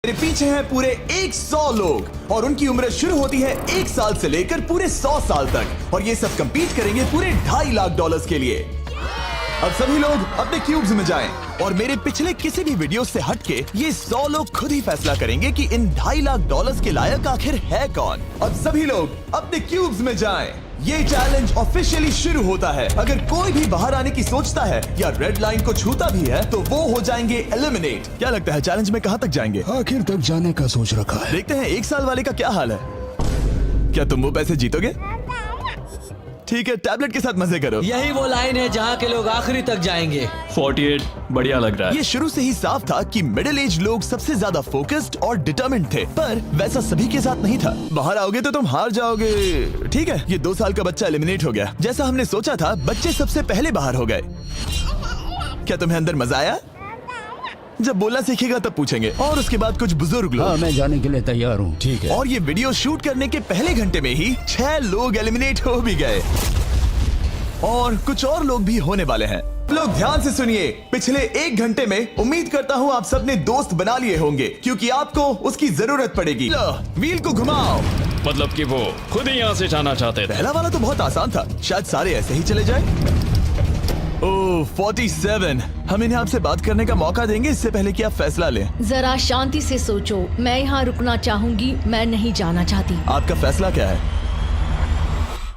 मेरे पीछे हैं पूरे 100 लोग और उनकी उम्र शुरू होती है 1 साल से लेकर पूरे 100 साल तक और ये सब कंपीट करेंगे पूरे $2.5 लाख के लिए। अब सभी लोग अपने क्यूब्स में जाएं और मेरे पिछले किसी भी वीडियो से हटके ये 100 लोग खुद ही फैसला करेंगे कि इन $2.5 लाख के लायक आखिर है कौन। अब सभी लोग अपने क्यूब्स में जाएं। ये चैलेंज ऑफिशियली शुरू होता है। अगर कोई भी बाहर आने की सोचता है या रेड लाइन को छूता भी है तो वो हो जाएंगे एलिमिनेट। क्या लगता है चैलेंज में कहाँ तक जाएंगे? आखिर तक जाने का सोच रखा है। देखते हैं 1 साल वाले का क्या हाल है। क्या तुम वो पैसे जीतोगे? ठीक है, टैबलेट के साथ मजे करो। यही वो लाइन है जहाँ के लोग आखिरी तक जाएंगे। 48 बढ़िया लग रहा है। ये शुरू से ही साफ था कि मिडिल एज लोग सबसे ज्यादा फोकस्ड और डिटरमिन्ड थे, पर वैसा सभी के साथ नहीं था। बाहर आओगे तो तुम हार जाओगे। ठीक है, ये 2 साल का बच्चा एलिमिनेट हो गया। जैसा हमने सोचा था, बच्चे सबसे पहले बाहर हो गए। क्या तुम्हें अंदर मजा आया? जब बोलना सीखेगा तब पूछेंगे। और उसके बाद कुछ बुजुर्ग लोग। हाँ, मैं जाने के लिए तैयार हूँ। ठीक है। और ये वीडियो शूट करने के पहले घंटे में ही 6 लोग एलिमिनेट हो भी गए और कुछ और लोग भी होने वाले हैं। लोग ध्यान से सुनिए। पिछले 1 घंटे में उम्मीद करता हूँ आप सबने दोस्त बना लिए होंगे क्योंकि आपको उसकी जरूरत पड़ेगी। लो, व्हील को घुमाओ। मतलब कि वो खुद ही यहाँ से जाना चाहते थे। पहला वाला तो बहुत आसान था, शायद सारे ऐसे ही चले जाए। ओह 47। हम इन्हें आपसे बात करने का मौका देंगे इससे पहले कि आप फैसला लें। जरा शांति से सोचो। मैं यहाँ रुकना चाहूंगी, मैं नहीं जाना चाहती। आपका फैसला क्या है?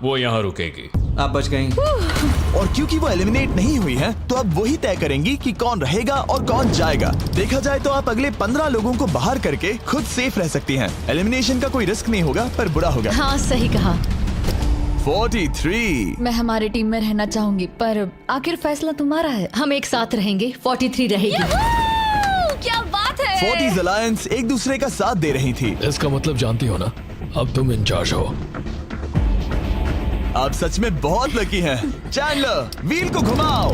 वो यहाँ रुकेगी। आप बच गई। और क्योंकि वो एलिमिनेट नहीं हुई है तो अब वही तय करेंगी कि कौन रहेगा और कौन जाएगा। देखा जाए तो आप अगले 15 लोगों को बाहर करके खुद सेफ रह सकती हैं। एलिमिनेशन का कोई रिस्क नहीं होगा पर बुरा होगा। हाँ सही कहा। 43। मैं हमारी टीम में रहना चाहूंगी पर आखिर फैसला तुम्हारा है। हम एक साथ रहेंगे। 43 रहेगी। क्या बात है। 40s अलायंस एक दूसरे का साथ दे रही थी। इसका मतलब जानती हो ना, अब तुम इंचार्ज हो। आप सच में बहुत लकी हैं। चैंडलर, व्हील को घुमाओ।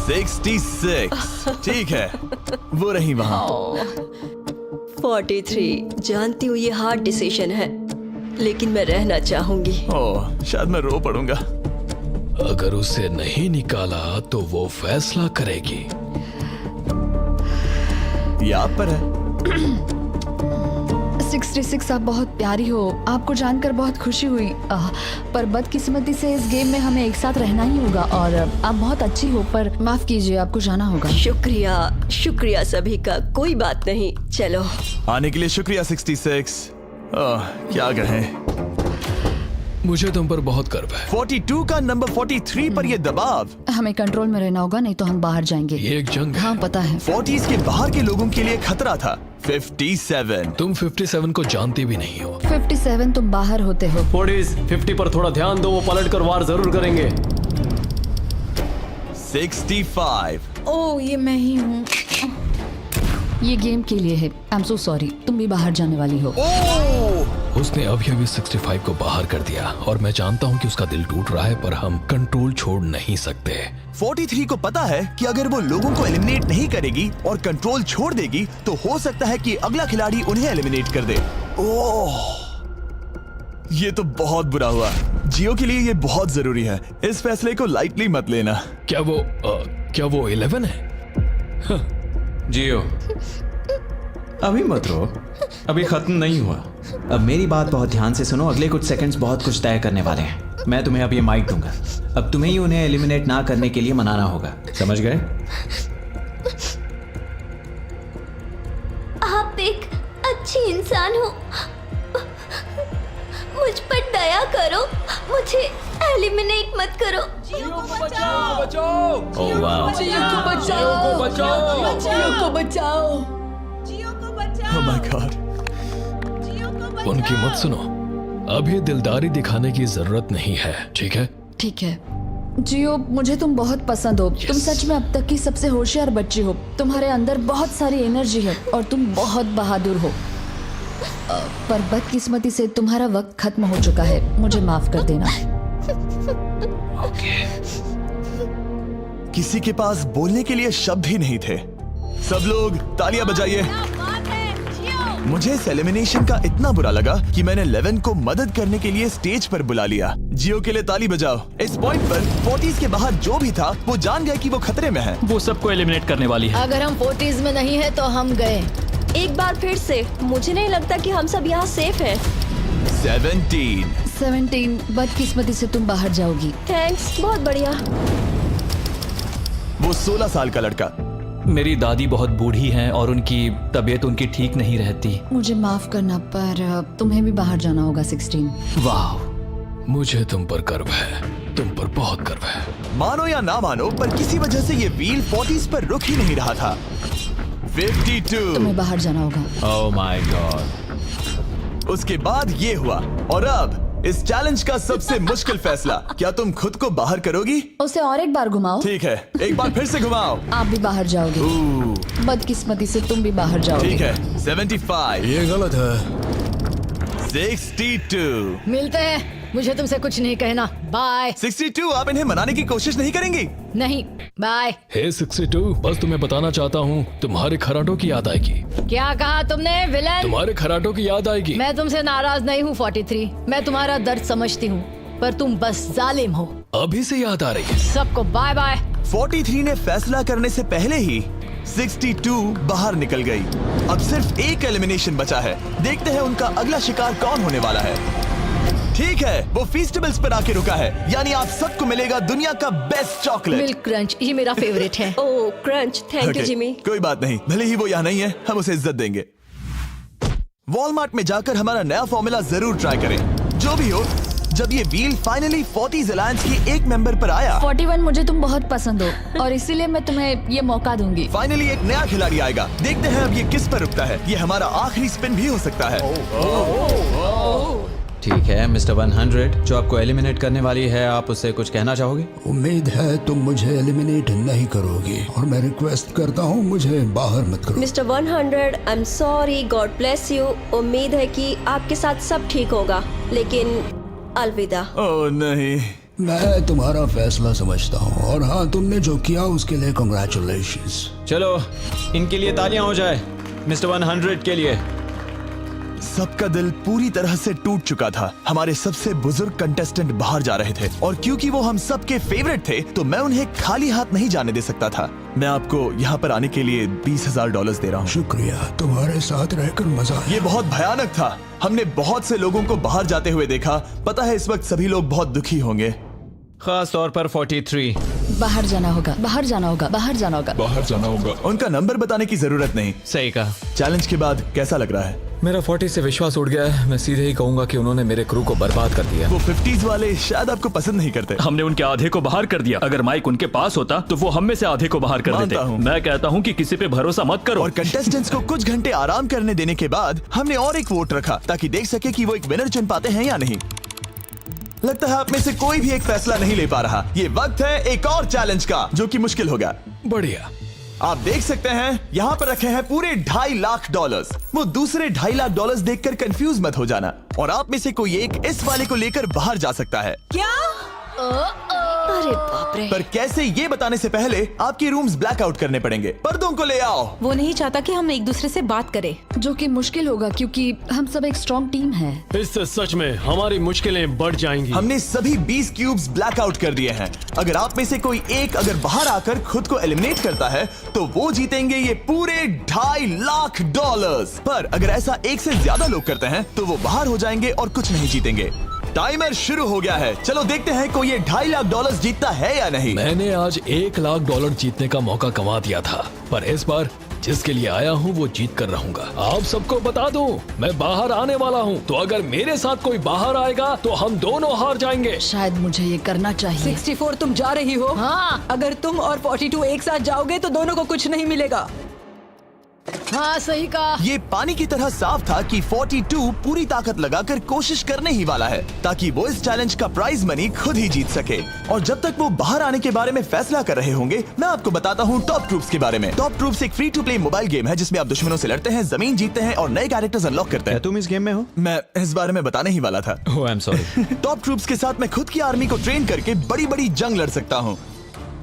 66। ठीक है, वो रही वहाँ। 43। जानती हूँ ये हार्ड डिसीजन है लेकिन मैं रहना चाहूंगी। ओह, शायद मैं रो पड़ूंगा। अगर उसे नहीं निकाला तो वो फैसला करेगी। ये आप पर है। 66 आप बहुत प्यारी हो। आपको जानकर बहुत खुशी हुई। पर बदकिस्मती से इस गेम में हमें एक साथ रहना ही होगा। और आप बहुत अच्छी हो पर माफ कीजिए, आपको जाना होगा। शुक्रिया, शुक्रिया सभी का। कोई बात नहीं, चलो। आने के लिए शुक्रिया 66। क्या कहें। मुझे तुम पर बहुत गर्व है। 42 का नंबर 43 पर ये दबाव। हमें कंट्रोल में रहना होगा, नहीं तो हम बाहर जाएंगे। ये एक जंग है। हाँ पता है। 40s के बाहर के लोगों के लिए खतरा था। 57। तुम 57 को जानती भी नहीं हो। 57 तुम बाहर होते हो। 40s 50 पर थोड़ा ध्यान दो, वो पलट कर वार जरूर करेंगे। 65। ओह ये मैं ही हूँ। ये गेम के लिए है। I am so sorry. तुम भी बाहर जाने वाली हो। उसने अभी 65 को बाहर कर दिया और मैं जानता हूँ कि उसका दिल टूट रहा है पर हम कंट्रोल छोड़ नहीं सकते। 43 को पता है कि अगर वो लोगों को एलिमिनेट नहीं करेगी और कंट्रोल छोड़ देगी तो हो सकता है कि अगला खिलाड़ी उन्हें एलिमिनेट कर दे। ओह, ये तो बहुत बुरा हुआ। जियो के लिए ये बहुत जरूरी है। इस फैसले को लाइटली मत लेना। क्या वो 11 है? जियो, अभी मत रो, अभी खत्म नहीं हुआ। अब मेरी बात बहुत ध्यान से सुनो। अगले कुछ सेकंड्स बहुत कुछ तय करने वाले हैं। मैं तुम्हें अब ये माइक दूंगा। अब तुम्हें ही उन्हें एलिमिनेट ना करने के लिए मनाना होगा, समझ गए? आप एक अच्छी इंसान हो, मुझ पर दया करो, मुझे एलिमिनेट मत करो। जियो को बचाओ, बचाओ। ओह वाह, जियो को बचाओ, जियो को बचाओ। Oh my God। उनकी मत सुनो। अभी दिलदारी दिखाने की जरूरत नहीं है, ठीक है? ठीक है। जियो, मुझे तुम बहुत पसंद हो। तुम सच में अब तक की सबसे होशियार बच्ची हो। तुम्हारे अंदर बहुत सारी एनर्जी है और तुम बहुत बहादुर हो। पर बदकिस्मती से तुम्हारा वक्त खत्म हो चुका है। मुझे माफ कर देना। किसी के पास बोलने के लिए शब्द ही नहीं थे। सब लोग तालियां बजाइए। मुझे इस एलिमिनेशन का इतना बुरा लगा कि मैंने 11 को मदद करने के लिए स्टेज पर बुला लिया। जियो के लिए ताली बजाओ। इस पॉइंट पर 40s के बाहर जो भी था वो जान गया कि वो खतरे में है। वो सबको एलिमिनेट करने वाली है। अगर हम 40s में नहीं है तो हम गए। एक बार फिर से मुझे नहीं लगता कि हम सब यहाँ सेफ हैं। 17 बदकिस्मती से तुम बाहर जाओगी। थैंक्स, बहुत बढ़िया। वो 16 साल का लड़का। मेरी दादी बहुत बूढ़ी हैं और उनकी तबीयत उनकी ठीक नहीं रहती। मुझे माफ करना पर तुम्हें भी बाहर जाना होगा 16। वाह, मुझे तुम पर गर्व है, तुम पर बहुत गर्व है। मानो या ना मानो पर किसी वजह से ये व्हील 40s पर रुक ही नहीं रहा था। 52। तुम्हें बाहर जाना होगा। ओह माय गॉड। उसके बाद ये हुआ और अब इस चैलेंज का सबसे मुश्किल फैसला। क्या तुम खुद को बाहर करोगी? उसे और एक बार घुमाओ। ठीक है, एक बार फिर से घुमाओ। आप भी बाहर जाओगे। बदकिस्मती से तुम भी बाहर जाओगे। ठीक है। 75। ये गलत है। 62। मिलते हैं। मुझे तुमसे कुछ नहीं कहना। बाय। 62। आप इन्हें मनाने की कोशिश नहीं करेंगी? नहीं, बाय। हे 62, बस तुम्हें बताना चाहता हूँ, तुम्हारे खराटों की याद आएगी। क्या कहा तुमने विलन? तुम्हारे खराटों की याद आएगी। मैं तुमसे नाराज नहीं हूँ 43। मैं तुम्हारा दर्द समझती हूँ, पर तुम बस जालिम हो। अभी से याद आ रही है। सबको बाय बाय। 43 ने फैसला करने से पहले ही 62 बाहर निकल गई। अब सिर्फ एक एलिमिनेशन बचा है। देखते हैं उनका अगला शिकार कौन होने वाला है। ठीक है, वो फीस्टेबल्स पर आके रुका है, यानी आप सबको मिलेगा दुनिया का बेस्ट चॉकलेट। मिल्क क्रंच, ये मेरा फेवरेट है। Oh crunch, thank you Okay, Jimmy. कोई बात नहीं, भले ही वो यहाँ नहीं है, हम उसे इज्जत देंगे। वॉलमार्ट में जाकर हमारा नया फॉर्मूला जरूर ट्राई करें। जो भी हो, जब ये व्हील फाइनली 40s अलायंस की एक मेंबर पर आया। 41, मुझे तुम बहुत पसंद हो और इसीलिए मैं तुम्हें ये मौका दूंगी। फाइनली एक नया खिलाड़ी आएगा। देखते हैं अब ये किस पर रुकता है। ये हमारा आखिरी स्पिन भी हो सकता है। ठीक है मिस्टर 100, जो आपको एलिमिनेट करने वाली है, आप उससे कुछ कहना चाहोगे? उम्मीद है तुम मुझे एलिमिनेट नहीं करोगे और मैं रिक्वेस्ट करता हूँ मुझे बाहर मत करो। Mister 100, I am sorry, God bless you. उम्मीद है कि आपके साथ सब ठीक होगा, लेकिन अलविदा। ओह नहीं। मैं तुम्हारा फैसला समझता हूँ और हाँ, तुमने जो किया उसके लिए कांग्रेचुलेशंस। चलो इनके लिए तालियां हो जाए, मिस्टर 100 के लिए। सबका दिल पूरी तरह से टूट चुका था। हमारे सबसे बुजुर्ग कंटेस्टेंट बाहर जा रहे थे और क्योंकि वो हम सबके फेवरेट थे तो मैं उन्हें खाली हाथ नहीं जाने दे सकता था। मैं आपको यहाँ पर आने के लिए $20,000 दे रहा हूँ। शुक्रिया, तुम्हारे साथ रहकर मजा आया। ये बहुत भयानक था। हमने बहुत से लोगों को बाहर जाते हुए देखा। पता है इस वक्त सभी लोग बहुत दुखी होंगे, खास तौर पर 43। बाहर जाना होगा, बाहर जाना होगा, बाहर जाना होगा। बाहर जाना होगा। उनका नंबर बताने की जरूरत नहीं। सही कहा। चैलेंज के बाद कैसा लग रहा है? मेरा 40 से विश्वास उड़ गया है। मैं सीधे ही कहूंगा कि उन्होंने मेरे क्रू को बर्बाद कर दिया। वो 50s वाले शायद आपको पसंद नहीं करते। हमने उनके आधे को बाहर कर दिया। अगर माइक उनके पास होता तो वो हम में से आधे को बाहर कर मानता देते। हूँ। मैं कहता हूँ कि किसी पे भरोसा मत करो। और कंटेस्टेंट्स को कुछ घंटे आराम करने देने के बाद हमने और एक वोट रखा ताकि देख सके कि वो एक विनर चुन पाते हैं या नहीं। लगता है आप में से कोई भी एक फैसला नहीं ले पा रहा। ये वक्त है एक और चैलेंज का, जो कि मुश्किल होगा। बढ़िया। आप देख सकते हैं यहाँ पर रखे हैं पूरे $2.5 लाख। वो दूसरे $2.5 लाख देखकर कंफ्यूज मत हो जाना। और आप में से कोई एक इस वाले को लेकर बाहर जा सकता है। क्या? अरे बाप रे। पर कैसे, ये बताने से पहले आपके रूम्स ब्लैकआउट करने पड़ेंगे। पर्दों को ले आओ। वो नहीं चाहता कि हम एक दूसरे से बात करें, जो कि मुश्किल होगा क्योंकि हम सब एक स्ट्रॉन्ग टीम है। इससे सच में हमारी मुश्किलें बढ़ जाएंगी। हमने सभी 20 क्यूब्स ब्लैकआउट कर दिए हैं। अगर आप में से कोई एक अगर बाहर आकर खुद को एलिमिनेट करता है तो वो जीतेंगे ये पूरे $2.5 लाख। पर अगर ऐसा एक से ज्यादा लोग करते हैं तो वो बाहर हो जाएंगे और कुछ नहीं जीतेंगे। टाइमर शुरू हो गया है। चलो देखते हैं कोई ये $2.5 लाख जीतता है या नहीं। मैंने आज $1 लाख जीतने का मौका गंवा दिया था, पर इस बार जिसके लिए आया हूँ वो जीत कर रहूंगा। आप सबको बता दूं, मैं बाहर आने वाला हूँ, तो अगर मेरे साथ कोई बाहर आएगा तो हम दोनों हार जाएंगे। शायद मुझे ये करना चाहिए। 64 तुम जा रही हो? हाँ। अगर तुम और 42 एक साथ जाओगे तो दोनों को कुछ नहीं मिलेगा। हाँ, सही कहा। ये पानी की तरह साफ था कि 42 पूरी ताकत लगाकर कोशिश करने ही वाला है ताकि वो इस चैलेंज का प्राइज मनी खुद ही जीत सके। और जब तक वो बाहर आने के बारे में फैसला कर रहे होंगे, मैं आपको बताता हूँ टॉप ट्रूप्स के बारे में। टॉप ट्रूप्स एक free to play mobile game है जिसमें आप दुश्मनों से लड़ते हैं, जमीन जीतते हैं और नए कैरेक्टर्स अनलॉक करते हैं। तुम इस गेम में हो? मैं इस बारे में बताने ही वाला था। Oh I am sorry. Top troops के साथ मैं खुद की आर्मी को ट्रेन करके बड़ी बड़ी जंग लड़ सकता हूँ।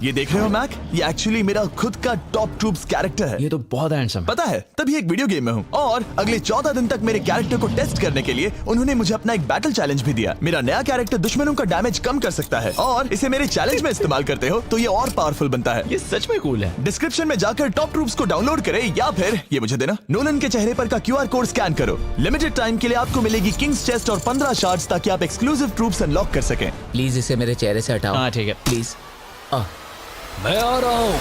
ये देख रहे हो मैक, ये एक्चुअली मेरा खुद का टॉप ट्रूप्स कैरेक्टर है। ये तो बहुत हैंडसम। पता है, तभी एक वीडियो गेम में हूँ और अगले 14 दिन तक मेरे कैरेक्टर को टेस्ट करने के लिए उन्होंने मुझे अपना एक बैटल चैलेंज भी दिया। मेरा नया कैरेक्टर दुश्मनों का डैमेज कम कर सकता है और इसे मेरे चैलेंज में इस्तेमाल करते हो तो ये और पावरफुल बनता है। ये सच में कूल है। डिस्क्रिप्शन में जाकर टॉप ट्रूप्स को डाउनलोड करें या फिर ये मुझे देना, नोलन के चेहरे पर का QR कोड स्कैन करो। लिमिटेड टाइम के लिए आपको मिलेगी किंग्स चेस्ट और 15 शार्ड्स ताकि आप एक्सक्लूसिव ट्रूप्स अनलॉक कर सकें। प्लीज इसे मेरे चेहरे से हटाओ। हाँ ठीक है। प्लीज। मैं आ रहा हूँ।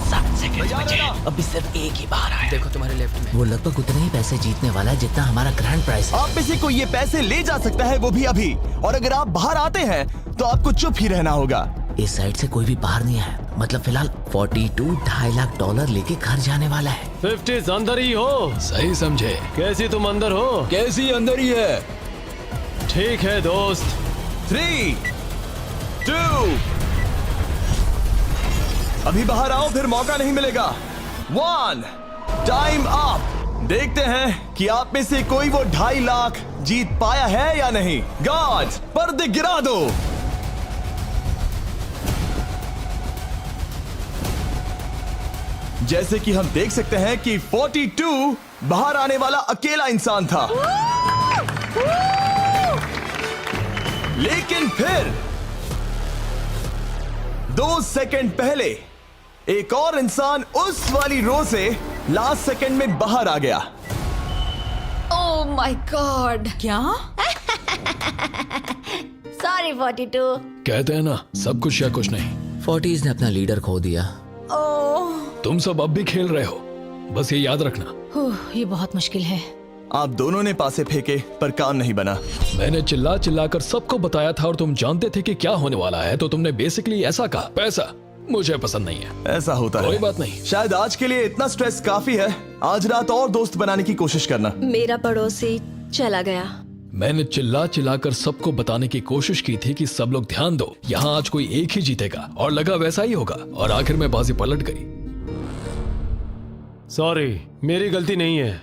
7 सेकंड बचे, अभी सिर्फ एक ही बाहर आया। देखो तुम्हारे लेफ्ट में। वो लगभग उतने ही पैसे जीतने वाला है जितना हमारा ग्रैंड प्राइस है। आप में से कोई ये पैसे ले जा सकता है, वो भी अभी। और अगर आप बाहर आते हैं तो आपको चुप ही रहना होगा। इस साइड से कोई भी बाहर नहीं आया, मतलब फिलहाल 42 $2.5 लाख लेके घर जाने वाला है। 50 अंदर ही हो। सही समझे। कैसी तुम अंदर हो? कैसी अंदर ही है। ठीक है दोस्त। 3, 2, अभी बाहर आओ, फिर मौका नहीं मिलेगा। 1, टाइम अप। देखते हैं कि आप में से कोई वो 2.5 लाख जीत पाया है या नहीं। गॉड, पर्दे गिरा दो। जैसे कि हम देख सकते हैं कि 42 बाहर आने वाला अकेला इंसान था, लेकिन फिर 2 सेकंड पहले एक और इंसान उस वाली रो से लास्ट सेकंड में बाहर आ गया। ओह माय गॉड। क्या? सॉरी 42। कहते हैं ना, सब कुछ या कुछ नहीं। 40s ने अपना लीडर खो दिया। तुम सब अब भी खेल रहे हो, बस ये याद रखना। ये बहुत मुश्किल है। आप दोनों ने पासे फेंके पर काम नहीं बना। मैंने चिल्ला चिल्ला कर सबको बताया था और तुम जानते थे कि क्या होने वाला है, तो तुमने बेसिकली ऐसा कहा, पैसा मुझे पसंद नहीं है। ऐसा होता है। कोई बात नहीं। शायद आज के लिए इतना स्ट्रेस काफी है। आज रात और दोस्त बनाने की कोशिश करना। मेरा पड़ोसी चला गया। मैंने चिल्ला चिल्ला कर सबको बताने की कोशिश की थी कि सब लोग ध्यान दो, यहाँ आज कोई एक ही जीतेगा, और लगा वैसा ही होगा, और आखिर में बाजी पलट गई। सॉरी, मेरी गलती नहीं है।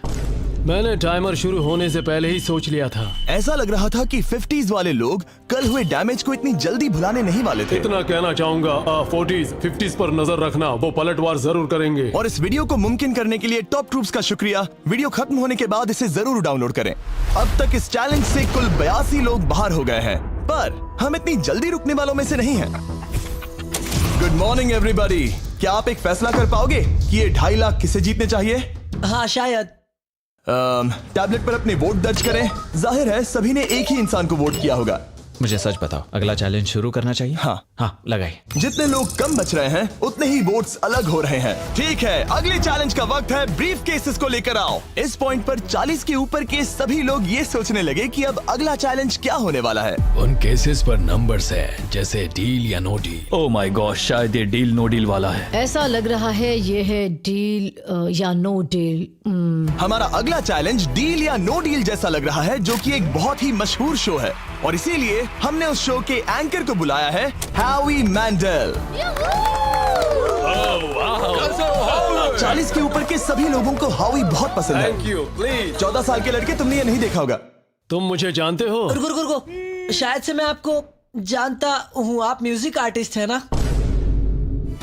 मैंने टाइमर शुरू होने से पहले ही सोच लिया था। ऐसा लग रहा था कि 50s वाले लोग कल हुए डैमेज को इतनी जल्दी भुलाने नहीं वाले थे। इतना कहना चाहूंगा, 40s 50s पर नजर रखना, वो पलटवार जरूर करेंगे। और इस वीडियो को मुमकिन करने के लिए टॉप ट्रूप्स का शुक्रिया। वीडियो खत्म होने के बाद इसे जरूर डाउनलोड करें। अब तक इस चैलेंज से कुल 82 लोग बाहर हो गए हैं, पर हम इतनी जल्दी रुकने वालों में से नहीं हैं। Good morning everybody. क्या आप एक फैसला कर पाओगे कि ये 2.5 लाख किसे जीतने चाहिए? हाँ शायद। टैबलेट पर अपने वोट दर्ज करें। जाहिर है सभी ने एक ही इंसान को वोट किया होगा। मुझे सच बताओ, अगला चैलेंज शुरू करना चाहिए? हाँ लगाइए। जितने लोग कम बच रहे हैं उतने ही वोट्स अलग हो रहे हैं। ठीक है, अगले चैलेंज का वक्त है। ब्रीफ केसेस को लेकर आओ। इस पॉइंट पर 40 के ऊपर के सभी लोग ये सोचने लगे कि अब अगला चैलेंज क्या होने वाला है। उन केसेस पर नंबर्स है, जैसे डील या no deal. Oh my god, शायद ये डील नो डील वाला है। ऐसा लग रहा है ये है डील या नो डील। हमारा अगला चैलेंज डील या नो डील जैसा लग रहा है, जो कि एक बहुत ही मशहूर शो है, और इसीलिए हमने उस शो के एंकर को बुलाया है, होवी मैंडल। 40 के ऊपर के सभी लोगों को होवी बहुत पसंद है। Thank you. प्लीज 14 साल के लड़के, तुमने ये नहीं देखा होगा। तुम मुझे जानते हो? रुको रुको रुको, शायद से मैं आपको जानता हूँ। आप म्यूजिक आर्टिस्ट है ना?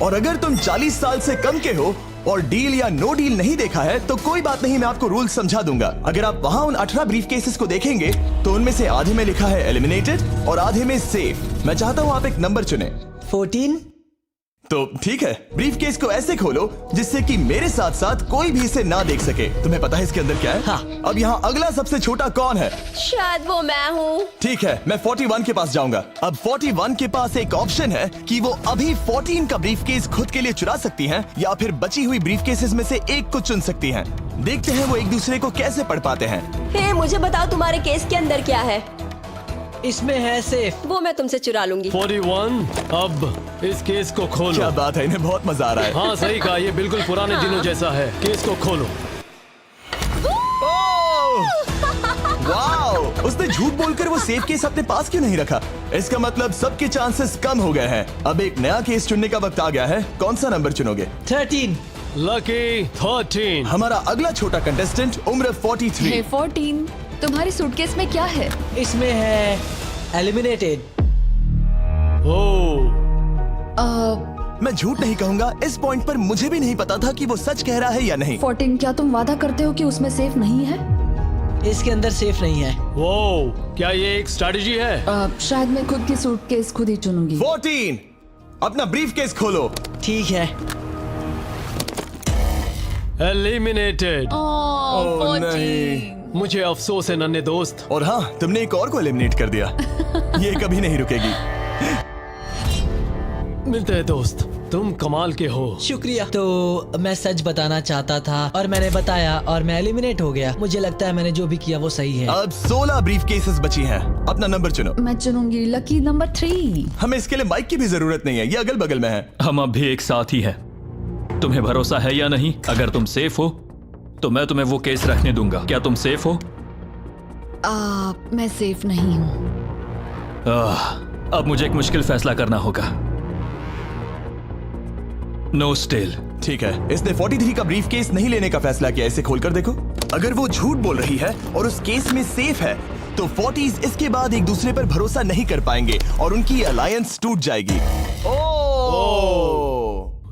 और अगर तुम 40 साल से कम के हो और डील या नो डील नहीं देखा है तो कोई बात नहीं, मैं आपको रूल समझा दूंगा। अगर आप वहां उन 18 ब्रीफ केसेस को देखेंगे तो उनमें से आधे में लिखा है एलिमिनेटेड और आधे में सेफ। मैं चाहता हूं आप एक नंबर चुने। 14। तो ठीक है, ब्रीफ केस को ऐसे खोलो जिससे कि मेरे साथ साथ कोई भी इसे ना देख सके। तुम्हें पता है इसके अंदर क्या है? हाँ। अब यहाँ अगला सबसे छोटा कौन है? शायद वो मैं हूँ। ठीक है, मैं 41 के पास जाऊंगा। अब 41 के पास एक ऑप्शन है कि वो अभी 14 का ब्रीफ केस खुद के लिए चुरा सकती हैं या फिर बची हुई ब्रीफ केसेस में से एक को चुन सकती हैं। देखते हैं वो एक दूसरे को कैसे पढ़ पाते हैं। हे, मुझे बताओ तुम्हारे केस के अंदर क्या है? इसमें है सेफ। वो मैं तुमसे चुरा लूंगी। 41, अब इस केस को खोलो। क्या बात है, इन्हें बहुत मजा आ रहा है। हाँ सही कहा, ये बिल्कुल पुराने दिनों जैसा है। केस को खोलो। वाओ! उसने झूठ बोलकर वो सेफ केस अपने पास क्यों नहीं रखा? इसका मतलब सबके चांसेस कम हो गए हैं। अब एक नया केस चुनने का वक्त आ गया है। कौन सा नंबर चुनोगे? 13। लकी 13। हमारा अगला छोटा कंटेस्टेंट उम्र 43। हे 14, तुम्हारी सूटकेस में क्या है? इसमें है एलिमिनेटेड। ओह, मैं झूठ नहीं कहूंगा, इस पॉइंट पर मुझे भी नहीं पता था कि वो सच कह रहा है या नहीं। 14, क्या तुम वादा करते हो कि उसमें सेफ नहीं है? इसके अंदर सेफ नहीं है। वो क्या ये एक स्ट्रैटेजी है? शायद मैं खुद की सूटकेस खुद ही चुनूंगी। 14, अपना ब्रीफकेस खोलो। ठीक है। एलिमिनेटेड। ओह नहीं। मुझे अफसोस है नन्हे दोस्त। और हाँ, तुमने एक और को एलिमिनेट कर दिया। ये कभी नहीं रुकेगी। मिलते हैं दोस्त, तुम कमाल के हो। शुक्रिया। तो मैं सच बताना चाहता था और मैंने बताया और मैं एलिमिनेट हो गया। मुझे लगता है मैंने जो भी किया वो सही है। अब 16 ब्रीफकेसेस बची हैं। अपना नंबर चुनो। मैं चुनूंगी लकी नंबर 3। हमें इसके लिए माइक की भी जरूरत नहीं है, ये अगल बगल में है। हम अब भी एक साथ ही हैं। तुम्हें भरोसा है या नहीं? अगर तुम सेफ हो तो मैं तुम्हें वो केस रखने दूंगा। क्या तुम सेफ हो? मैं सेफ नहीं हूँ। अब मुझे एक मुश्किल फैसला करना होगा। Know still. ठीक है, इसने 43 का ब्रीफकेस नहीं लेने का फैसला किया। इसे खोलकर देखो। अगर वो झूठ बोल रही है और उस केस में सेफ है तो 40s इसके बाद एक दूसरे पर भरोसा नहीं कर पाएंगे और उनकी अलायंस टूट जाएगी।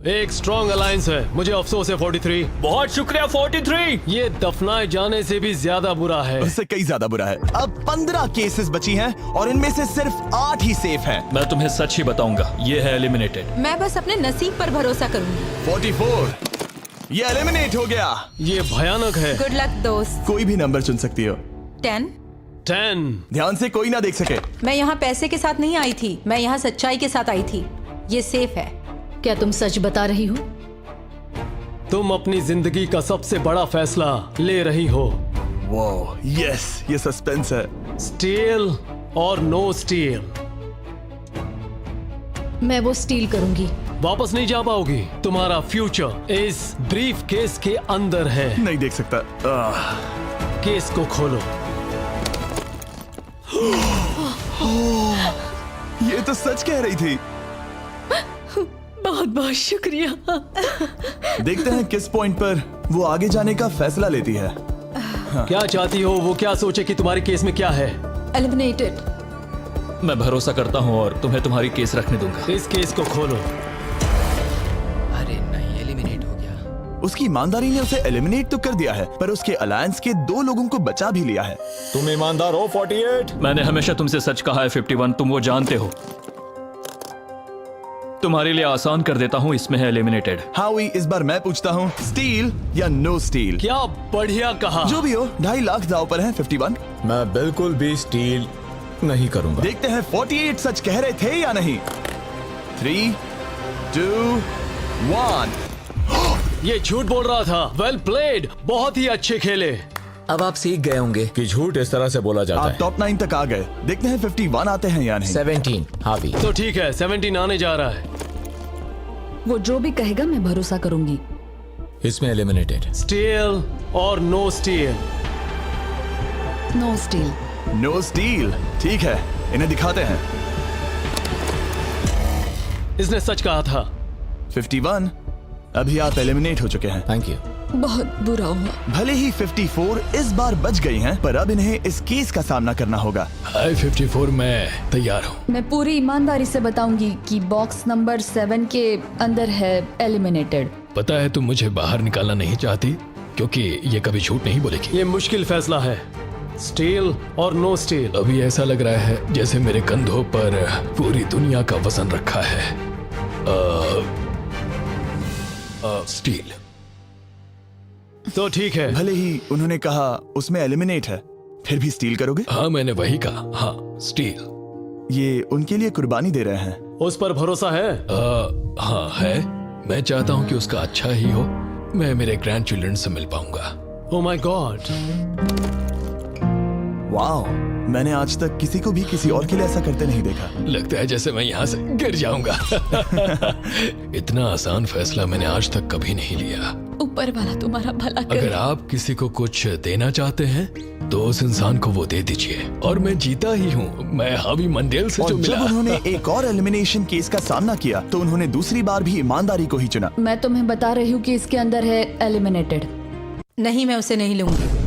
एक स्ट्रॉन्ग अलायंस है। मुझे अफसोस है 43। बहुत शुक्रिया 43। ये दफनाए जाने से भी ज्यादा बुरा है। उससे कई ज्यादा बुरा है। अब 15 केसेस बची हैं और इनमें से सिर्फ 8 ही सेफ हैं। मैं तुम्हें सच ही बताऊंगा, ये है एलिमिनेटेड। मैं बस अपने नसीब पर भरोसा करूंगी। 44, ये एलिमिनेट हो गया। ये भयानक है। गुड लक दोस्त। कोई भी नंबर चुन सकती हो। 10। ध्यान से कोई ना देख सके। मैं यहाँ पैसे के साथ नहीं आई थी, मैं यहाँ सच्चाई के साथ आई थी। ये सेफ है। क्या तुम सच बता रही हो? तुम अपनी जिंदगी का सबसे बड़ा फैसला ले रही हो। वो यस, ये सस्पेंस है। स्टील और नो स्टील। मैं वो स्टील करूंगी। वापस नहीं जा पाओगी। तुम्हारा फ्यूचर इस ब्रीफ केस के अंदर है। नहीं देख सकता। केस को खोलो। ये तो सच कह रही थी। बहुत बहुत शुक्रिया। देखते हैं किस पॉइंट पर वो आगे जाने का फैसला लेती है। क्या चाहती हो? वो क्या सोचे कि तुम्हारे केस में क्या है? एलिमिनेटेड। मैं भरोसा करता हूँ और तुम्हें तुम्हारी केस रखने दूंगा। इस केस को खोलो। अरे नहीं, एलिमिनेट हो गया। उसकी ईमानदारी ने उसे एलिमिनेट तो कर दिया है, पर उसके अलायंस के 2 लोगों को बचा भी लिया है। तुम ईमानदार हो 48। मैंने हमेशा तुमसे सच कहा है 51, तुम वो जानते हो। तुम्हारे लिए आसान कर देता हूँ, इसमें है एलिमिनेटेड। हावी, इस बार मैं पूछता हूँ, स्टील या नो स्टील? क्या बढ़िया कहा। जो भी हो, 2.5 लाख दांव पर है 51। मैं बिल्कुल भी स्टील नहीं करूंगा। देखते हैं 48 सच कह रहे थे या नहीं। 3, 2, 1। ये झूठ बोल रहा था। वेल प्लेड, बहुत ही अच्छे खेले। अब आप सीख गए होंगे कि झूठ इस तरह से बोला जाता आप है। टॉप 9 तक आ गए। देखते हैं 51 आते हैं या नहीं। 17 हावी। तो ठीक है, 17 आने जा रहा है। वो जो भी कहेगा मैं भरोसा करूंगी। इसमें एलिमिनेटेड। स्टील और no steal. No steal. No steal. ठीक है, इन्हें दिखाते हैं। इसने सच कहा था। 51, अभी आप एलिमिनेट हो चुके हैं। Thank you. बहुत बुरा हुआ। भले ही 54 इस बार बच गई हैं, पर अब इन्हें इस केस का सामना करना होगा। हाय 54, मैं तैयार हूँ। मैं पूरी ईमानदारी से बताऊंगी कि बॉक्स नंबर 7 के अंदर है एलिमिनेटेड। पता है तुम मुझे बाहर निकालना नहीं चाहती क्योंकि ये कभी झूठ नहीं बोलेगी। ये मुश्किल फैसला है, स्टील और नो स्टील। अभी ऐसा लग रहा है जैसे मेरे कंधों पर पूरी दुनिया का वजन रखा है। स्टील। तो ठीक है। भले ही उन्होंने कहा उसमें एलिमिनेट है, फिर भी स्टील करोगे? हाँ, मैंने वही कहा। हाँ, स्टील। ये उनके लिए कुर्बानी दे रहे हैं। उस पर भरोसा है? हाँ है। मैं चाहता हूँ कि उसका अच्छा ही हो। मैं मेरे ग्रैंड चिल्ड्रन से मिल पाऊंगा। ओह माय गॉड। वाओ, मैंने आज तक किसी को भी किसी और के लिए ऐसा करते नहीं देखा। लगता है जैसे मैं यहाँ से गिर जाऊंगा। इतना आसान फैसला मैंने आज तक कभी नहीं लिया। ऊपर वाला तुम्हारा भला करे। अगर आप किसी को कुछ देना चाहते हैं तो उस इंसान को वो दे दीजिए। और मैं जीता ही हूँ। मैं हावी मंडेल से और जो मिला। जब उन्होंने एक और एलिमिनेशन केस का सामना किया तो उन्होंने दूसरी बार भी ईमानदारी को ही चुना। मैं तुम्हें बता रही हूँ कि इसके अंदर है एलिमिनेटेड। नहीं, मैं उसे नहीं लूंगी।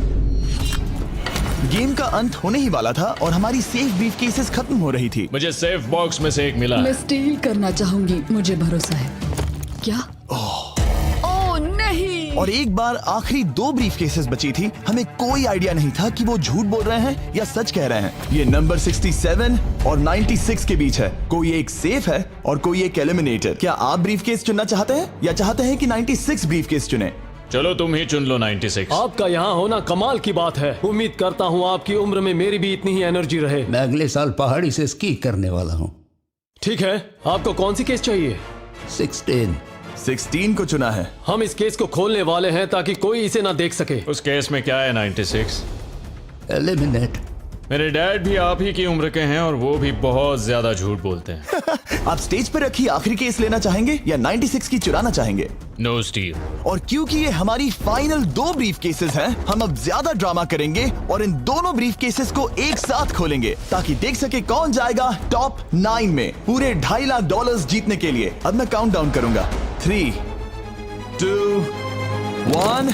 गेम का अंत होने ही वाला था और हमारी सेफ ब्रीफ केसेस खत्म हो रही थी। मुझे सेफ बॉक्स में से एक मिला मैं है। स्टील करना चाहूंगी, मुझे भरोसा है। क्या? ओह नहीं। और एक बार आखिरी 2 ब्रीफ केसेस बची थी। हमें कोई आइडिया नहीं था कि वो झूठ बोल रहे हैं या सच कह रहे हैं। ये नंबर 67 और 96 के बीच है। कोई एक सेफ है और कोई एक एलिमिनेटर। क्या आप ब्रीफ केस चुनना चाहते हैं या चाहते हैं कि 96 ब्रीफ केस चुने? चलो तुम ही चुन लो 96। आपका यहाँ होना कमाल की बात है। उम्मीद करता हूँ आपकी उम्र में मेरी भी इतनी ही एनर्जी रहे। मैं अगले साल पहाड़ी से स्की करने वाला हूँ। ठीक है, आपको कौन सी केस चाहिए? 16 को चुना है। हम इस केस को खोलने वाले हैं ताकि कोई इसे ना देख सके। उस केस में क्या है 96? एलिमिनेट। मेरे डैड भी आप ही की उम्र के हैं और वो भी बहुत ज्यादा झूठ बोलते हैं। आप स्टेज पर रखी आखिरी केस लेना चाहेंगे या 96 की चुराना चाहेंगे? No steal. और क्योंकि ये हमारी फाइनल 2 ब्रीफ केसेस हैं, हम अब ज्यादा ड्रामा करेंगे और इन दोनों ब्रीफ केसेस को एक साथ खोलेंगे ताकि देख सके कौन जाएगा टॉप 9 में पूरे $2.5 लाख जीतने के लिए। अब मैं काउंट डाउन करूंगा। 3, 2, 1।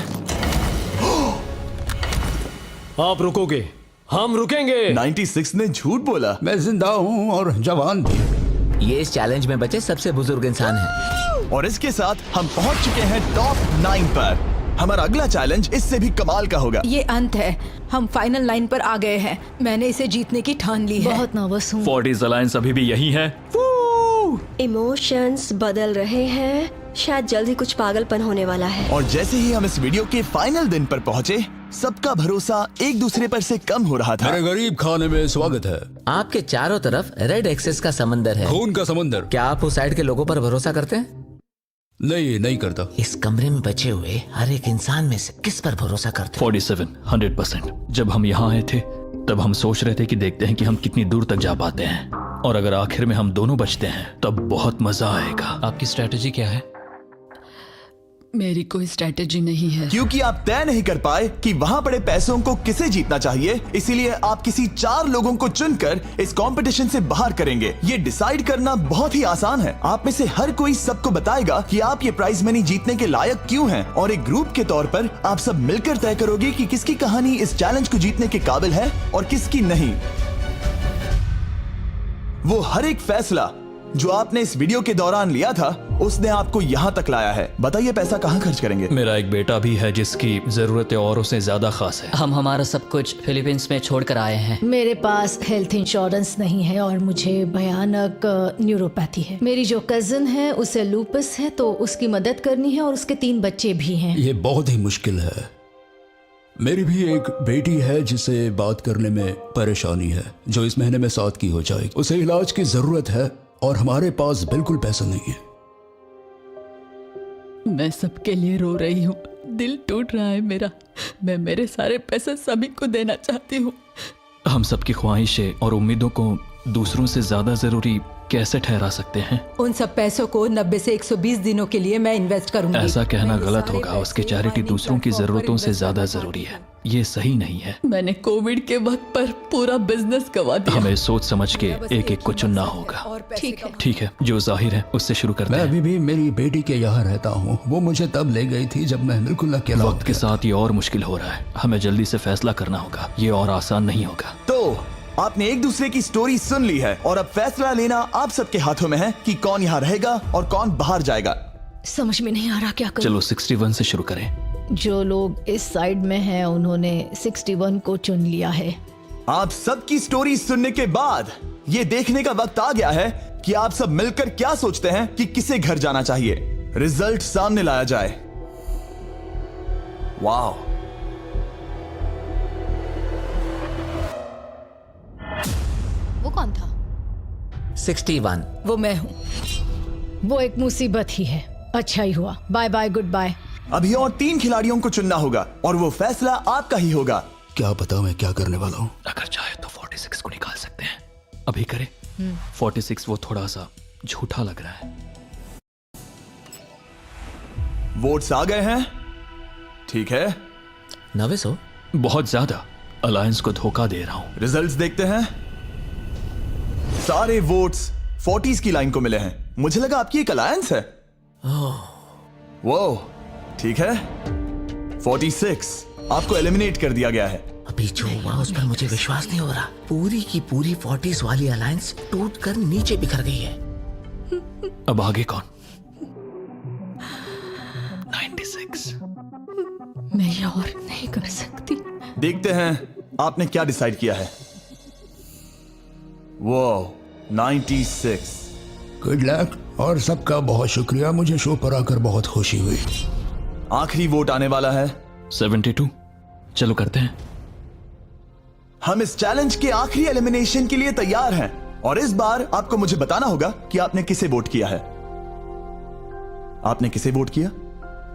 आप रुकोगे, हम रुकेंगे। 96 ने झूठ बोला। मैं जिंदा हूँ और जवान भी। ये इस चैलेंज में बचे सबसे बुजुर्ग इंसान है। और इसके साथ हम पहुंच चुके हैं टॉप 9 पर। हमारा अगला चैलेंज इससे भी कमाल का होगा। ये अंत है, हम फाइनल लाइन पर आ गए हैं। मैंने इसे जीतने की ठान ली है। बहुत नर्वस हूँ। 40s अलायंस अभी भी यही है। इमोशंस बदल रहे हैं, शायद जल्द ही कुछ पागलपन होने वाला है। और जैसे ही हम इस वीडियो के फाइनल दिन पर पहुंचे, सबका भरोसा एक दूसरे पर से कम हो रहा था। मेरे गरीब खाने में स्वागत है। आपके चारों तरफ रेड एक्सेस का समंदर है, खून का समंदर। क्या आप उस साइड के लोगों पर भरोसा करते हैं? नहीं करता। इस कमरे में बचे हुए हर एक इंसान में से किस पर भरोसा करते हैं? 47 100%। जब हम यहाँ आए थे तब हम सोच रहे थे कि देखते हैं कि हम कितनी दूर तक जा पाते हैं, और अगर आखिर में हम दोनों बचते हैं तब बहुत मजा आएगा। आपकी स्ट्रेटेजी क्या है? मेरी कोई स्ट्रेटेजी नहीं है। क्योंकि आप तय नहीं कर पाए कि वहां पड़े पैसों को किसे जीतना चाहिए, इसीलिए आप किसी 4 लोगों को चुनकर इस कंपटीशन से बाहर करेंगे। ये डिसाइड करना बहुत ही आसान है। आप में से हर कोई सबको बताएगा कि आप ये प्राइज मनी जीतने के लायक क्यों हैं, और एक ग्रुप के तौर पर आप सब मिलकर तय करोगे कि किसकी कहानी इस चैलेंज को जीतने के काबिल है और किसकी नहीं। वो हर एक फैसला जो आपने इस वीडियो के दौरान लिया था, उसने आपको यहाँ तक लाया है। बताइए पैसा कहाँ खर्च करेंगे? मेरा एक बेटा भी है जिसकी जरूरतें औरों से ज्यादा खास है। हम हमारा सब कुछ फिलीपींस में छोड़ कर आए हैं। मेरे पास हेल्थ इंश्योरेंस नहीं है और मुझे भयानक न्यूरोपैथी है। मेरी जो कजिन है उसे लूपस है, तो उसकी मदद करनी है और उसके 3 बच्चे भी हैं। ये बहुत ही मुश्किल है। मेरी भी एक बेटी है जिसे बात करने में परेशानी है, जो इस महीने में 7 की हो जाएगी। उसे इलाज की जरूरत है और हमारे पास बिल्कुल पैसा नहीं है। मैं सबके लिए रो रही हूँ, दिल टूट रहा है मेरा। मैं मेरे सारे पैसे सभी को देना चाहती हूँ। हम सबकी ख्वाहिशें और उम्मीदों को दूसरों से ज्यादा जरूरी कैसे ठहरा सकते हैं? उन सब पैसों को 90 से 120 दिनों के लिए मैं इन्वेस्ट करूंगी। ऐसा कहना गलत होगा। उसकी चैरिटी दूसरों की जरूरतों से ज्यादा जरूरी है। ये सही नहीं है। मैंने कोविड के वक्त पर पूरा बिजनेस गवा दिया। हमें सोच समझ के एक एक को चुनना होगा। ठीक है, जो जाहिर है उससे शुरू करते मैं हैं। अभी भी मेरी बेटी के यहाँ रहता हूँ। वो मुझे तब ले गई थी जब मैं बिल्कुल अकेला हो वक्त के साथ ये और मुश्किल हो रहा है। हमें जल्दी से फैसला करना होगा। ये और आसान नहीं होगा। तो आपने एक दूसरे की स्टोरी सुन ली है और अब फैसला लेना आप सबके हाथों में है कि कौन यहाँ रहेगा और कौन बाहर जाएगा। समझ में नहीं आ रहा क्या करूं। चलो 61 से शुरू करें। जो लोग इस साइड में हैं उन्होंने 61 को चुन लिया है। आप सबकी स्टोरी सुनने के बाद ये देखने का वक्त आ गया है कि आप सब मिलकर क्या सोचते हैं कि किसे घर जाना चाहिए। रिजल्ट सामने लाया जाए। वाह, वो कौन था? 61। वो मैं हूँ। वो एक मुसीबत ही है। अच्छा ही हुआ। Bye bye, goodbye. अभी और 3 खिलाड़ियों को चुनना होगा और वो फैसला आपका ही होगा। क्या पता मैं क्या करने वाला हूँ। अगर चाहे तो 46 को निकाल सकते हैं। अभी करें। 46 वो थोड़ा सा झूठा लग रहा है। वोट्स आ गए हैं। ठीक है, 900। बहुत ज्यादा। अलायंस को धोखा दे रहा हूं। रिजल्ट्स देखते हैं। सारे वोट्स 40s की लाइन को मिले हैं। मुझे लगा आपकी एक अलायंस है। वो ठीक है। 46 आपको एलिमिनेट कर दिया गया है। अब अभी जो हुआ उस पर मुझे विश्वास नहीं हो रहा। पूरी की पूरी 40s वाली अलायंस टूटकर नीचे बिखर गई है। अब आगे कौन? 96। मैं ये और नहीं कर सकती। देखते हैं आपने क्या डिसाइड किया है। वो 96। गुड लक और सबका बहुत शुक्रिया। मुझे शो पर आकर बहुत खुशी हुई। आखिरी वोट आने वाला है 72। चलो करते हैं। हम इस चैलेंज के आखिरी एलिमिनेशन के लिए तैयार हैं और इस बार आपको मुझे बताना होगा कि आपने किसे वोट किया है। आपने किसे वोट किया?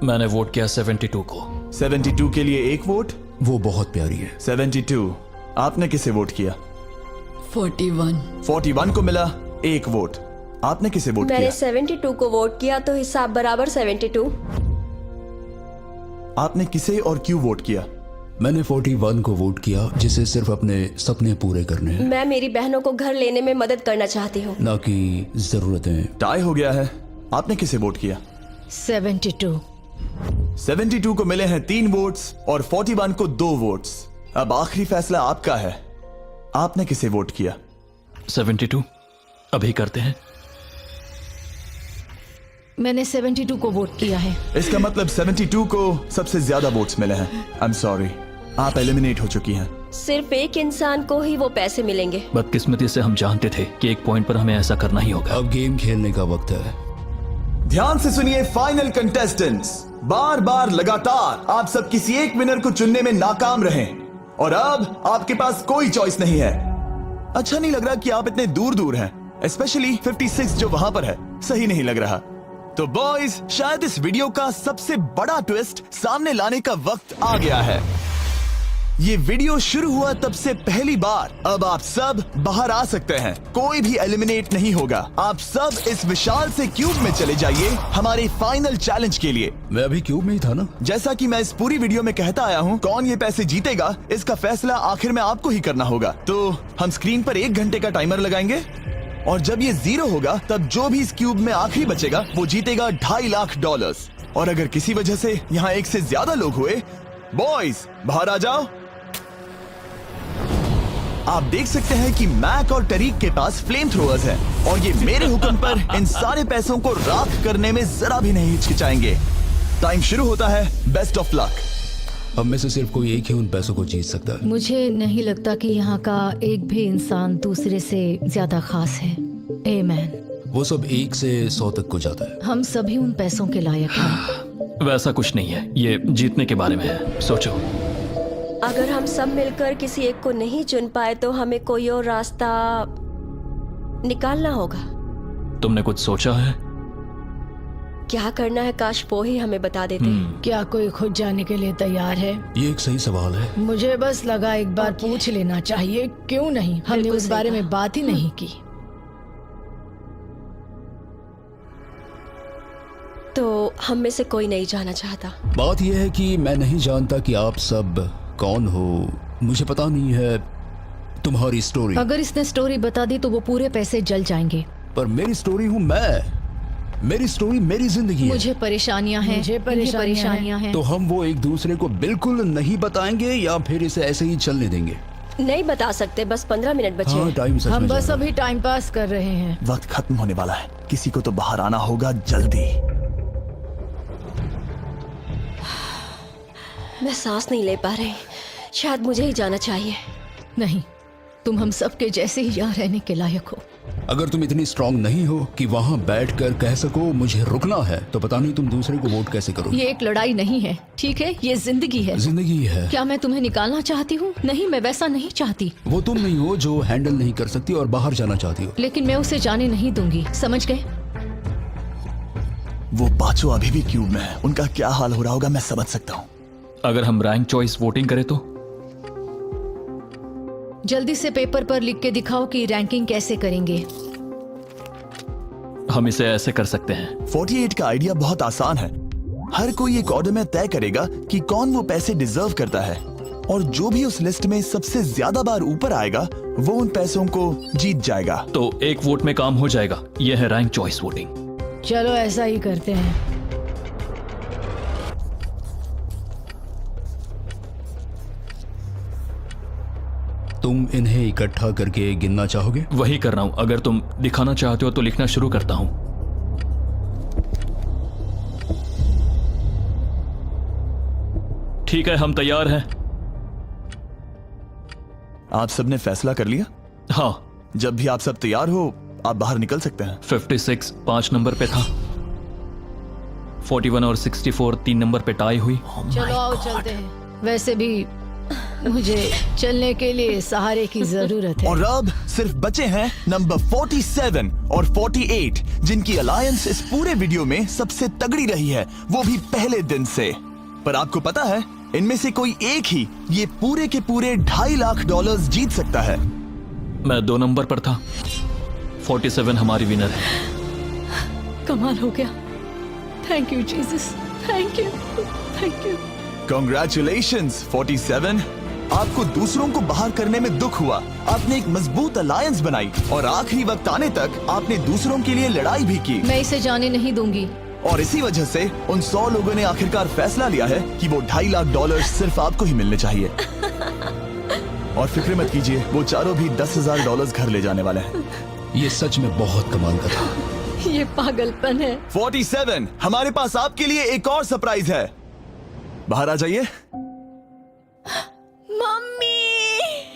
मैंने वोट किया 72 को। 72 के लिए एक वोट। वो बहुत प्यारी है। 72। आपने किसे वोट किया? 41। 41 को मिला एक वोट। आपने किसे वोट मैंने किया? 72 को वोट किया तो हिसाब बराबर 72। आपने किसे और क्यों वोट किया? मैंने 41 को वोट किया जिसे सिर्फ अपने सपने पूरे करने हैं, मैं मेरी बहनों को घर लेने में मदद करना चाहती हूँ। ना कि जरूरतें। टाई हो गया है। आपने किसे वोट किया? 72। 72 को मिले हैं 3 वोट्स और 41 को 2 वोट्स। अब आखिरी फैसला आपका है। आपने किसे वोट किया? 72। अभी करते हैं। मैंने 72 को वोट किया है। इसका मतलब 72 को सबसे ज्यादा वोट्स मिले हैं। आई एम सॉरी, आप एलिमिनेट हो चुकी हैं। सिर्फ एक इंसान को ही वो पैसे मिलेंगे। बदकिस्मती से हम जानते थे कि एक पॉइंट पर हमें ऐसा करना ही होगा। अब गेम खेलने का वक्त है। ध्यान से सुनिए फाइनल कंटेस्टेंट्स। बार बार लगातार आप सब किसी एक विनर को चुनने में नाकाम रहे और अब आपके पास कोई चॉइस नहीं है। अच्छा नहीं लग रहा कि आप इतने दूर दूर हैं, स्पेशली 56 जो वहां पर है। सही नहीं लग रहा। तो बॉयज, शायद इस वीडियो का सबसे बड़ा ट्विस्ट सामने लाने का वक्त आ गया है। ये वीडियो शुरू हुआ तब से पहली बार अब आप सब बाहर आ सकते हैं। कोई भी एलिमिनेट नहीं होगा। आप सब इस विशाल से क्यूब में चले जाइए हमारे फाइनल चैलेंज के लिए। मैं अभी क्यूब में ही था ना। जैसा कि मैं इस पूरी वीडियो में कहता आया हूँ, कौन ये पैसे जीतेगा इसका फैसला आखिर में आपको ही करना होगा। तो हम स्क्रीन पर 1 घंटे का टाइमर लगाएंगे और जब ये 0 होगा तब जो भी इस क्यूब में आखिरी बचेगा वो जीतेगा $2.5 लाख। और अगर किसी वजह से यहाँ एक से ज्यादा लोग हुए, बॉयज बाहर आ जाओ। आप देख सकते हैं कि मैक और टरीक के पास फ्लेम थ्रोअर्स हैं और ये मेरे हुक्म पर इन सारे पैसों को राख करने में जरा भी नहीं हिचकिचाएंगे। टाइम शुरू होता है। Best of luck. अब में से सिर्फ कोई एक ही उन पैसों को जीत सकता है। मुझे नहीं लगता कि यहाँ का एक भी इंसान दूसरे से ज्यादा खास है। आमीन। वो सब 1 से 100 तक को जाता है। हम सभी उन पैसों के लायक हैं। वैसा कुछ नहीं है, ये जीतने के बारे में है। सोचो, अगर हम सब मिलकर किसी एक को नहीं चुन पाए तो हमें कोई और रास्ता निकालना होगा। तुमने कुछ सोचा है? क्या करना है? काश वो ही हमें बता देते। क्या कोई खुद जाने के लिए तैयार है? ये एक सही सवाल है। मुझे बस लगा एक बार पूछ लेना चाहिए। क्यों नहीं? हमने बिल्कुल उस सही बारे कहा। में बात ही नहीं की। तो हम में से कोई नहीं जाना चाहता। बात यह है कि मैं नहीं जानता कि आप सब कौन हो। मुझे पता नहीं है तुम्हारी स्टोरी। अगर इसने स्टोरी बता दी तो वो पूरे पैसे जल जाएंगे। पर मेरी स्टोरी हूँ मैं। मेरी स्टोरी मेरी जिंदगी है। मुझे परेशानियां हैं। मुझे परेशानियां हैं। तो हम वो एक दूसरे को बिल्कुल नहीं बताएंगे या फिर इसे ऐसे ही चलने देंगे? नहीं बता सकते। बस 15 मिनट बचे हाँ, हैं। टाइम सच हम में बस जा रहा अभी टाइम पास कर रहे हैं। वक्त खत्म होने वाला है। किसी को तो बाहर आना होगा जल्दी। मैं सांस नहीं ले पा रही। शायद मुझे ही जाना चाहिए। नहीं, तुम हम सब के जैसे ही यहाँ रहने के लायक हो। अगर तुम इतनी स्ट्रांग नहीं हो कि वहाँ बैठकर कह सको मुझे रुकना है, तो पता नहीं तुम दूसरे को वोट कैसे करोगे। ये एक लड़ाई नहीं है, ठीक है? ये जिंदगी है। जिंदगी है। क्या मैं तुम्हें निकालना चाहती हूँ? नहीं, मैं वैसा नहीं चाहती। वो तुम नहीं हो जो हैंडल नहीं कर सकती और बाहर जाना चाहती हो। लेकिन मैं उसे जाने नहीं दूंगी, समझ गए? वो पांचों अभी भी क्यूब में है। उनका क्या हाल हो रहा होगा मैं समझ सकता हूँ। अगर हम रैंक चॉइस वोटिंग करें तो? जल्दी से पेपर पर लिख के दिखाओ कि रैंकिंग कैसे करेंगे। हम इसे ऐसे कर सकते हैं। 48 का आइडिया बहुत आसान है। हर कोई एक ऑर्डर में तय करेगा कि कौन वो पैसे डिजर्व करता है और जो भी उस लिस्ट में सबसे ज्यादा बार ऊपर आएगा वो उन पैसों को जीत जाएगा। तो एक वोट में काम हो जाएगा। यह है रैंक चॉइस वोटिंग। चलो ऐसा ही करते हैं। तुम इन्हें इकट्ठा करके गिनना चाहोगे? वही कर रहा हूं। अगर तुम दिखाना चाहते हो तो लिखना शुरू करता हूं। ठीक है, हम तैयार हैं। आप सबने फैसला कर लिया? हाँ। जब भी आप सब तैयार हो आप बाहर निकल सकते हैं। 56 5 नंबर पे था। 41 और 64 3 नंबर पे टाई हुई। चलो आओ चलते हैं। वैसे भी मुझे चलने के लिए सहारे की जरूरत है। और अब सिर्फ बचे हैं नंबर 47 और 48 जिनकी अलायंस इस पूरे वीडियो में सबसे तगड़ी रही है, वो भी पहले दिन से। पर आपको पता है इनमें से कोई एक ही ये पूरे के पूरे $2.5 लाख जीत सकता है। मैं 2 नंबर पर था। 47 हमारी विनर है। कमाल हो गया। Thank you Jesus, thank you, thank you. Congratulations 47। आपको दूसरों को बाहर करने में दुख हुआ, आपने एक मजबूत अलायंस बनाई और आखिरी वक्त आने तक आपने दूसरों के लिए लड़ाई भी की। मैं इसे जाने नहीं दूंगी। और इसी वजह से उन 100 लोगों ने आखिरकार फैसला लिया है कि वो $2.5 लाख सिर्फ आपको ही मिलने चाहिए। और फिक्र मत कीजिए, वो चारों भी $10,000 घर ले जाने वाले हैं। ये सच में बहुत कमाल का था। ये पागलपन है। 47, हमारे पास आपके लिए एक और सरप्राइज है। बाहर आ जाइए। मम्मी,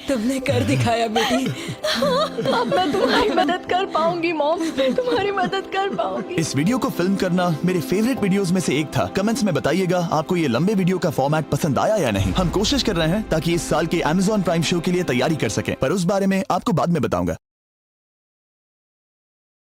तुमने कर दिखाया बेटी। अब मैं तुम्हारी मदद कर पाऊंगी मॉम, तुम्हारी मदद कर पाऊंगी। इस वीडियो को फिल्म करना मेरे फेवरेट वीडियोस में से एक था। कमेंट्स में बताइएगा आपको ये लंबे वीडियो का फॉर्मेट पसंद आया या नहीं। हम कोशिश कर रहे हैं ताकि इस साल के Amazon प्राइम शो के लिए तैयारी कर सकें, पर उस बारे में आपको बाद में बताऊंगा।